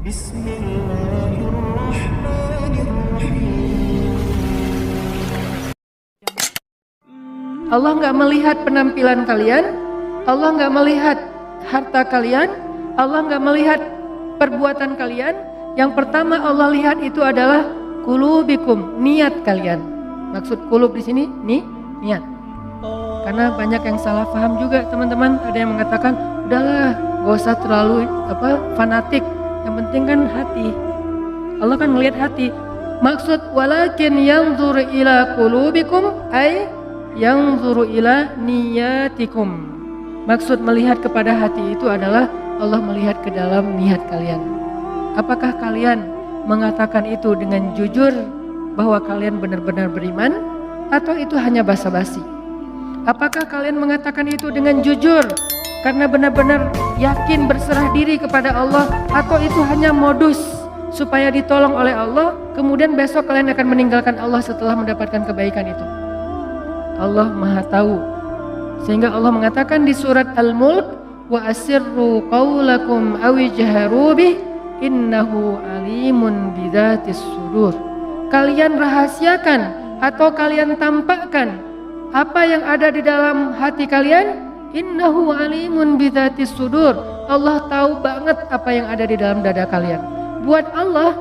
Allah nggak melihat penampilan kalian, Allah nggak melihat harta kalian, Allah nggak melihat perbuatan kalian. Yang pertama Allah lihat itu adalah qulubikum, niat kalian. Maksud qulub di sini niat. Karena banyak yang salah paham juga teman-teman. Ada yang mengatakan udahlah, gak usah terlalu fanatik. Yang penting kan hati. Allah kan melihat hati. Maksud walakin yanzur ila qulubikum ay yanzuru ila niyatikum. Maksud melihat kepada hati itu adalah Allah melihat ke dalam niat kalian. Apakah kalian mengatakan itu dengan jujur bahwa kalian benar-benar beriman, atau itu hanya basa-basi? Apakah kalian mengatakan itu dengan jujur karena benar-benar yakin berserah diri kepada Allah, atau itu hanya modus supaya ditolong oleh Allah, kemudian besok kalian akan meninggalkan Allah setelah mendapatkan kebaikan itu? Allah Maha Tahu. Sehingga Allah mengatakan di surat Al-Mulk, wa asirru qaulakum aw ijharu bih innahu alimun bidzatis sudur. Kalian rahasiakan atau kalian tampakkan apa yang ada di dalam hati kalian, innahu alimun bidzatis sudur. Allah tahu banget apa yang ada di dalam dada kalian. Buat Allah,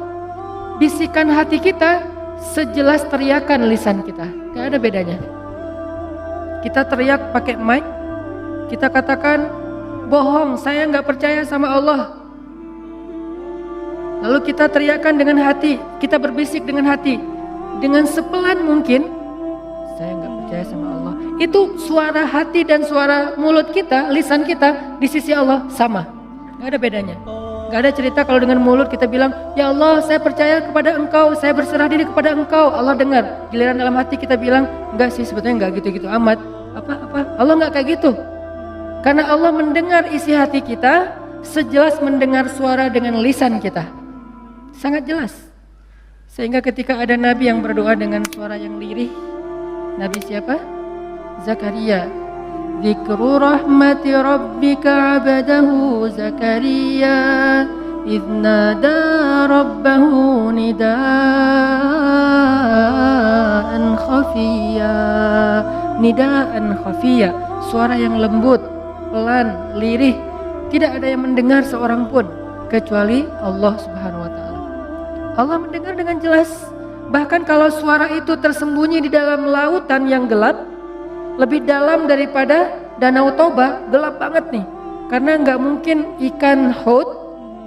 bisikan hati kita sejelas teriakan lisan kita. Gak ada bedanya. Kita teriak pakai mic, kita katakan bohong, saya nggak percaya sama Allah. Lalu kita teriakan dengan hati, kita berbisik dengan hati, dengan sepelan mungkin, saya nggak percaya sama Allah. Itu suara hati dan suara mulut kita, lisan kita di sisi Allah sama, nggak ada bedanya. Nggak ada cerita kalau dengan mulut kita bilang, ya Allah saya percaya kepada Engkau, saya berserah diri kepada Engkau, Allah dengar. Giliran dalam hati kita bilang, enggak sih sebetulnya nggak gitu-gitu amat. Apa? Allah nggak kayak gitu. Karena Allah mendengar isi hati kita sejelas mendengar suara dengan lisan kita. Sangat jelas. Sehingga ketika ada nabi yang berdoa dengan suara yang lirih, nabi siapa? Zakaria. Dzikru rahmati rabbika 'abdahu Zakaria idz nada rabbahu nidaan khafiyya. Nidaan khafiyya, suara yang lembut, pelan, lirih. Tidak ada yang mendengar seorang pun kecuali Allah Subhanahu wa taala. Allah mendengar dengan jelas. Bahkan kalau suara itu tersembunyi di dalam lautan yang gelap, lebih dalam daripada Danau Toba, gelap banget nih. Karena nggak mungkin ikan haut,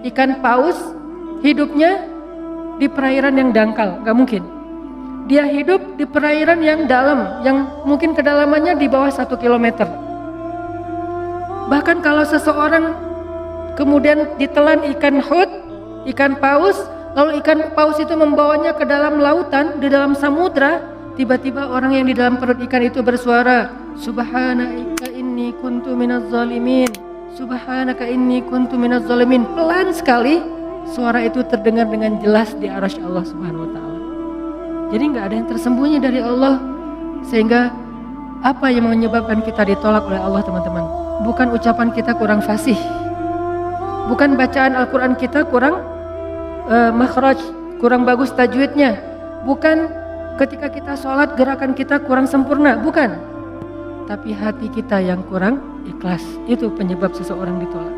ikan paus hidupnya di perairan yang dangkal, nggak mungkin. Dia hidup di perairan yang dalam, yang mungkin kedalamannya di bawah 1 kilometer. Bahkan kalau seseorang kemudian ditelan ikan haut, ikan paus, lalu ikan paus itu membawanya ke dalam lautan, di dalam samudra, tiba-tiba orang yang di dalam perut ikan itu bersuara, Subhanaka inni kuntu minaz zalimin, Subhanaka inni kuntu minaz zalimin. Pelan sekali suara itu terdengar dengan jelas di arasy Allah Subhanahu wa taala. Jadi nggak ada yang tersembunyi dari Allah. Sehingga apa yang menyebabkan kita ditolak oleh Allah, teman-teman? Bukan ucapan kita kurang fasih, bukan bacaan Al-Quran kita kurang makhraj, kurang bagus tajwidnya, bukan ketika kita sholat gerakan kita kurang sempurna, bukan. Tapi hati kita yang kurang ikhlas, itu penyebab seseorang ditolak.